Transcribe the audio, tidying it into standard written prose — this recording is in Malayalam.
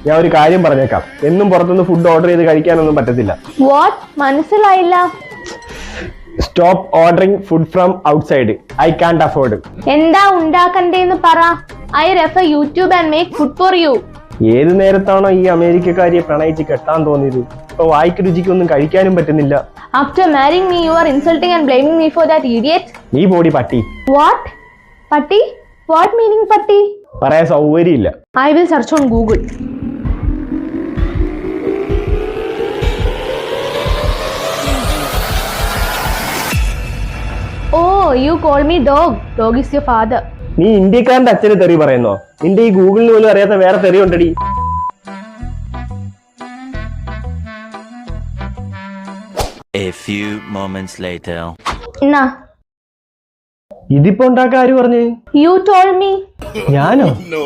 ഞാൻ ഒരു കാര്യം പറഞ്ഞേക്കാം, എന്നും പുറത്തുനിന്ന് ഫുഡ് ഓർഡർ ചെയ്ത് കഴിക്കാനൊന്നും പറ്റത്തില്ല. വാട്ട്? മനസ്സിലായില്ല. Stop ordering food from outside. I can't afford. എന്താ ഉണ്ടാക്കണ്ടേന്ന് പറ. I refer YouTube and make food for you. ഏത് നേരത്താണോ ഈ അമേരിക്കക്കാരിയെ പ്രണയിച്ച് കെട്ടാൻ തോന്നിയത്, ഇപ്പൊ വായിക്ക് രുചിക്കൊന്നും കഴിക്കാനും പറ്റുന്നില്ല. After marrying me, you are insulting and blaming me for that idiot. നീ പോടി പട്ടി. What? Patti? What meaning patti? പറയാൻ സൗകര്യമില്ല. I will search on Google. Oh, you call me dog. Dog is your father. നീ ഇന്ത്യക്കാരന്റെ അച്ഛന് തെറി പറയുന്നോ? നിന്റെ ഈ ഗൂഗിളിന് പോലും അറിയാത്ത വേറെ തെറി ഉണ്ടടി. A few moments later. Na. ഇതിപ്പോ ഉണ്ടാക്കാൻ ആര് പറഞ്ഞു? You told me. ഞാനോ? No.